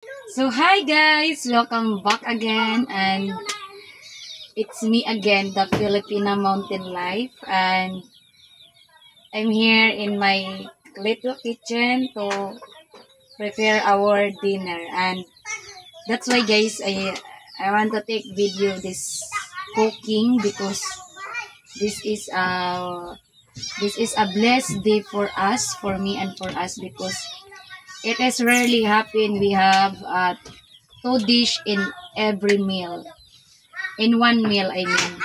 So hi guys, welcome back again, and it's me again, the Filipina Mountain Life, and I'm here in my little kitchen to prepare our dinner. And that's why guys, I want to take video of this cooking because this is a this is a blessed day for us, for me and for us, because it is rarely happen we have two dish in every meal. In one meal, I mean.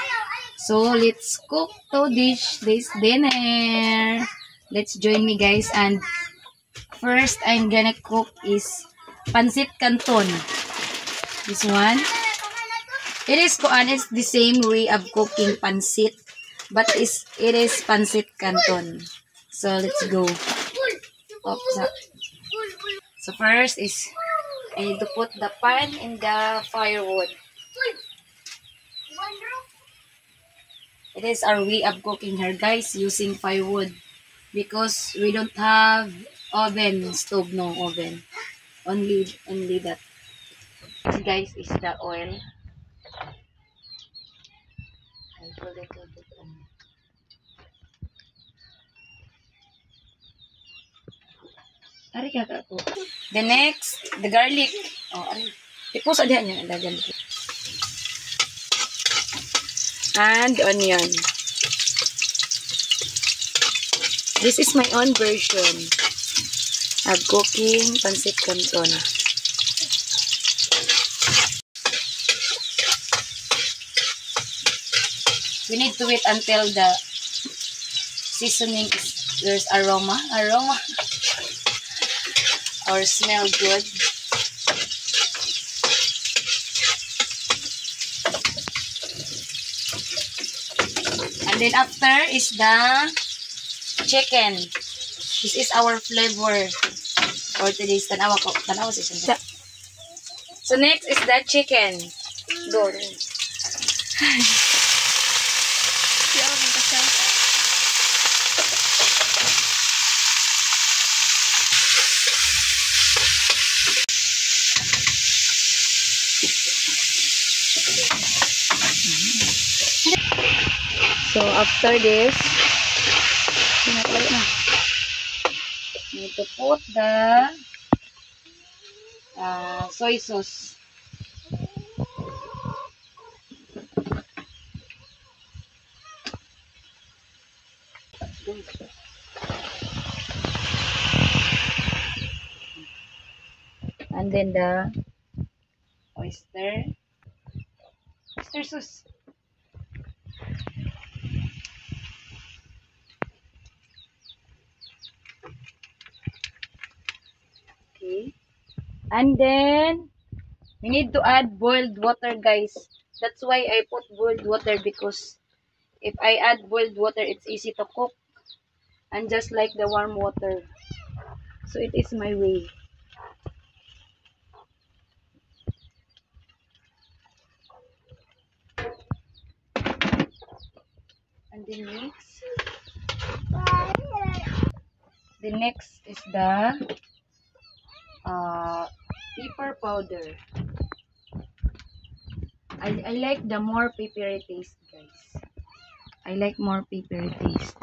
So, let's cook to dish this dinner. Let's join me, guys. And first, I'm gonna cook is pancit canton. This one. It's the same way of cooking pancit, but it is pancit canton. So, let's go. Oops. So, first is I need to put the pan in the firewood. It is our way of cooking here, guys, using firewood because we don't have oven, stove, no oven. Only that. This, guys, is the oil. I put it a bit on. Ari ka po. The next, the garlic. Oh, ari. Ipo sa diyan niya, the garlic. And onion. This is my own version of cooking pancit canton. We need to wait until the seasoning is, there's aroma or smell good. And then after is the chicken. This is our flavor for today's tanawa season. So next is the chicken. Go. So after this, you need to put the soy sauce. And then the oyster sauce. Okay. And then we need to add boiled water, guys. That's why I put boiled water, because if I add boiled water, it's easy to cook. And just like the warm water. So it is my way. And the next is the pepper powder. I like the more peppery taste, guys. I like more peppery taste.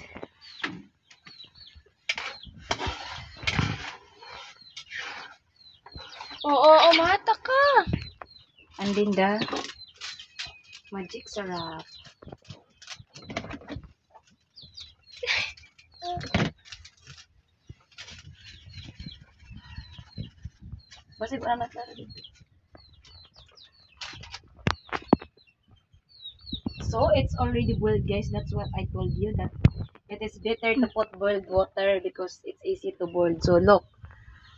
Oo, mata ka. And then the magic syrup. Basta ko anak na rin. So it's already boiled, guys. That's what I told you, that it is better to put boiled water because it's easy to boil. So look.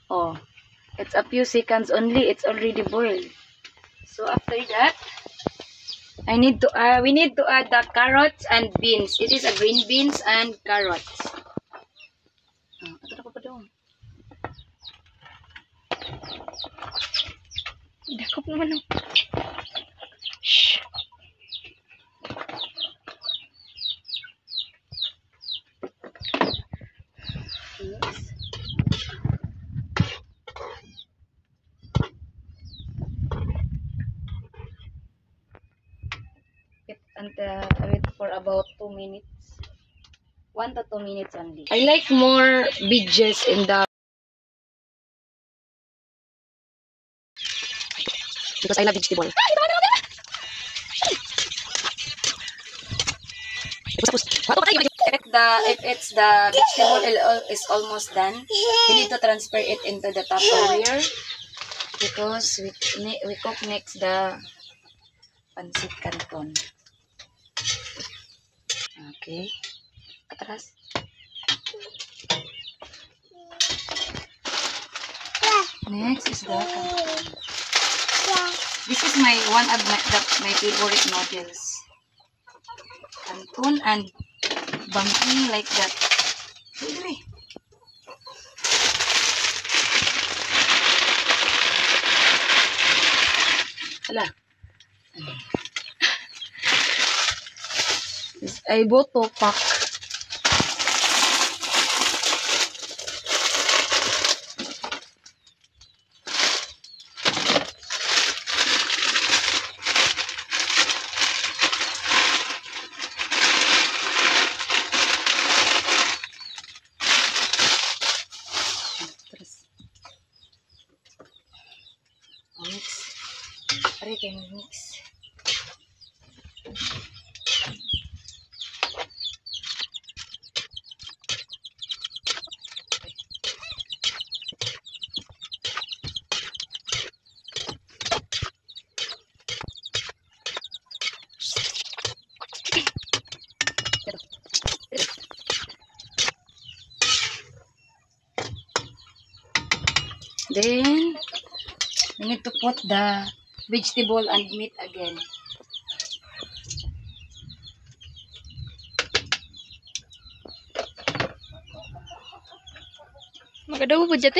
Oh, it's a few seconds only. It's already boiled. So after that, we need to add the carrots and beans. It is a green beans and carrots. Ito na pa doon. Dakop naman ako. Shh. Yes. until wait for about 2 minutes. 1 to 2 minutes only. I like more veggies in the because I love vegetable. If it's the vegetable is almost done, we need to transfer it into the Tupperware because we cook next the pancit canton. Okay. Atras. Next is the canton. This is one of my favorite noodles. Canton and banking like that. Really? Hala. I bought 2 pack. Mix. Pare kayo mix. Then we need to put the vegetable and meat again. Magadaw po dyan,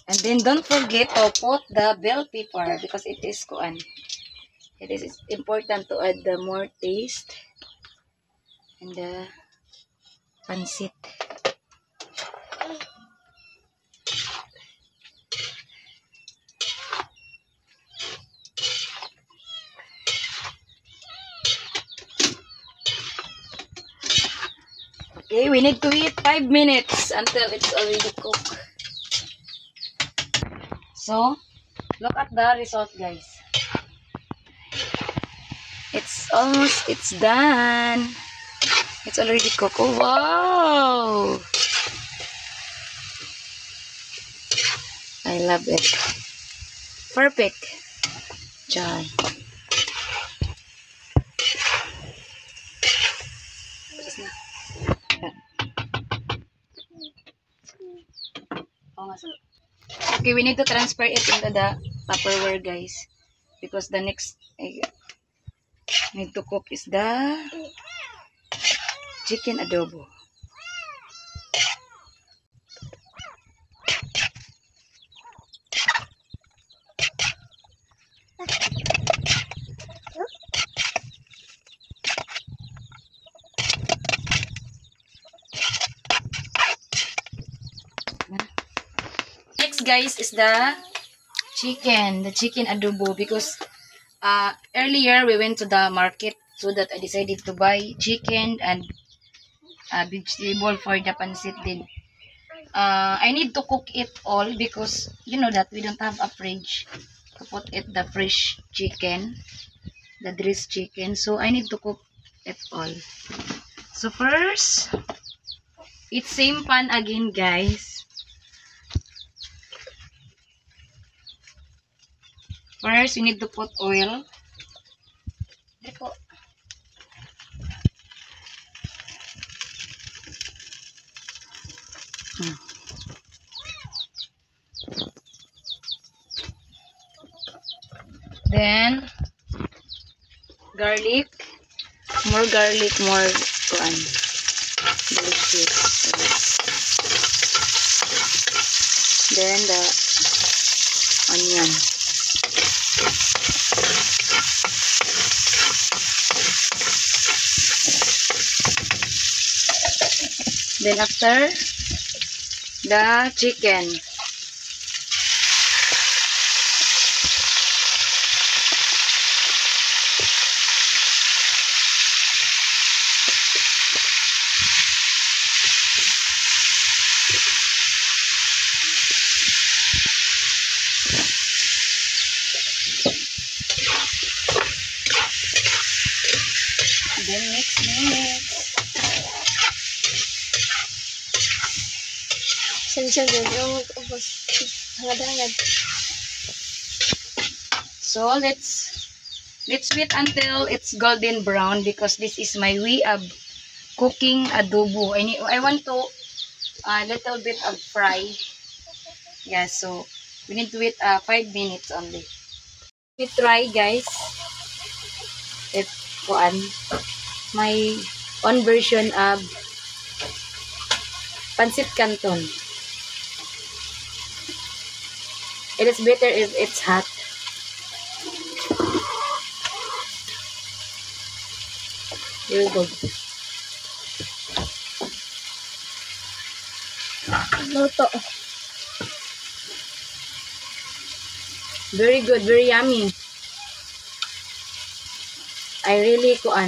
And then don't forget to put the bell pepper because it is kuan. It is important to add the more taste and the pancit. Okay, we need to wait 5 minutes until it's already cooked. So, look at the result, guys. It's done. It's already cooked. Oh, wow! I love it. Perfect. John. Okay, we need to transfer it into the Tupperware, guys, because the next need to cook is the chicken adobo. Next, guys, is the chicken adobo, because earlier we went to the market, so that I decided to buy chicken and vegetable for the pancit din. I need to cook it all because you know that we don't have a fridge to put it the fresh chicken, the dressed chicken, so I need to cook it all. So first, it's same pan again, guys. First, you need to put oil. Then, garlic. More garlic, more kuan. Delicious. Then, the onion. Then after, the chicken. Sensyon din. Yung ubos. Hangad-hangad. So let's wait until it's golden brown because this is my way of cooking adobo. I want to a little bit of fry. Yeah, so we need to wait 5 minutes only. We try, guys. If my own version of pancit canton. It is better if it's hot. Here we go. Luto. Very good, very yummy. I really proud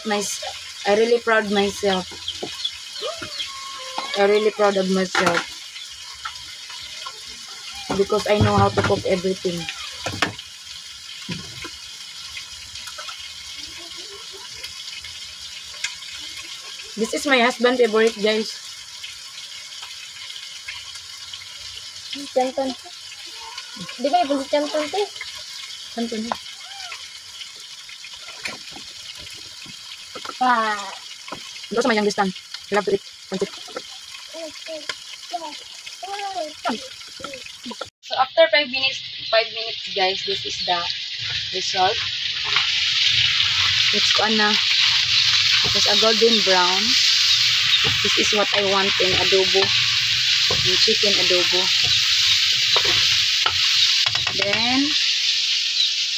myself. I really proud of myself because I know how to cook everything. This is my husband's favorite, guys. Canton. Di ba ibang si canton, te? Canton. Ito sa mayang distan. I love to eat pancit. So after 5 minutes, guys, this is the result. It's it's a golden brown. This is what I want in adobo, in chicken adobo. Then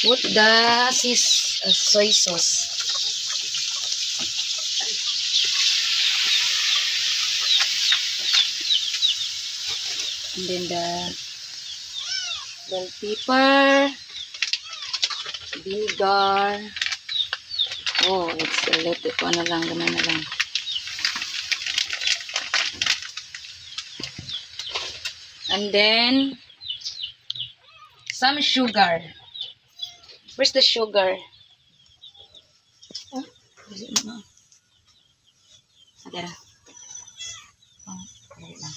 put the soy sauce. And then the bell pepper, vinegar. Oh, it's a little gamay na lang. And then some sugar. Where's the sugar? Huh? Is it no? Adara. Oh, wait lang.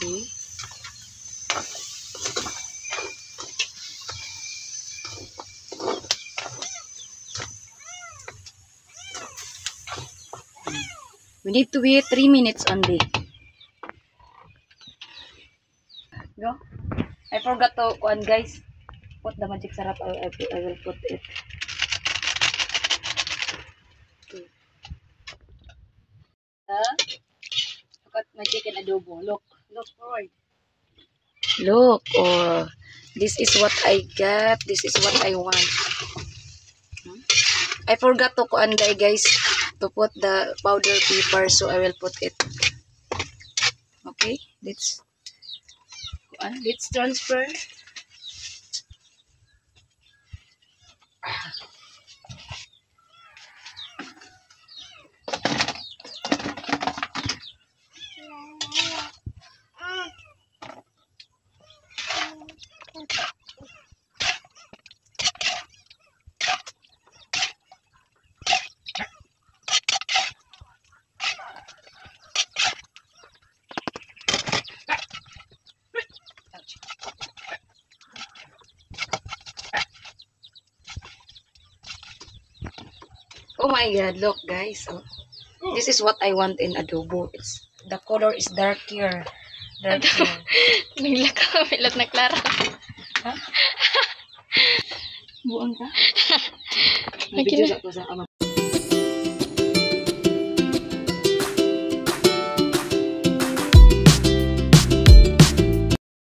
Okay. We need to wait 3 minutes only. Go. I forgot to guys. Put the magic syrup. I will put it. Okay. Look at my chicken adobo. Look forward. Look. Oh, this is what I got. This is what I want. I forgot to guys, to put the powder pepper, so I will put it. Okay, let's transfer. Oh my god, look guys. Oh, this is what I want in adobo. The color is darker. Bigla ka, milot na Clara. Ha? Buang ka? Nag-video sa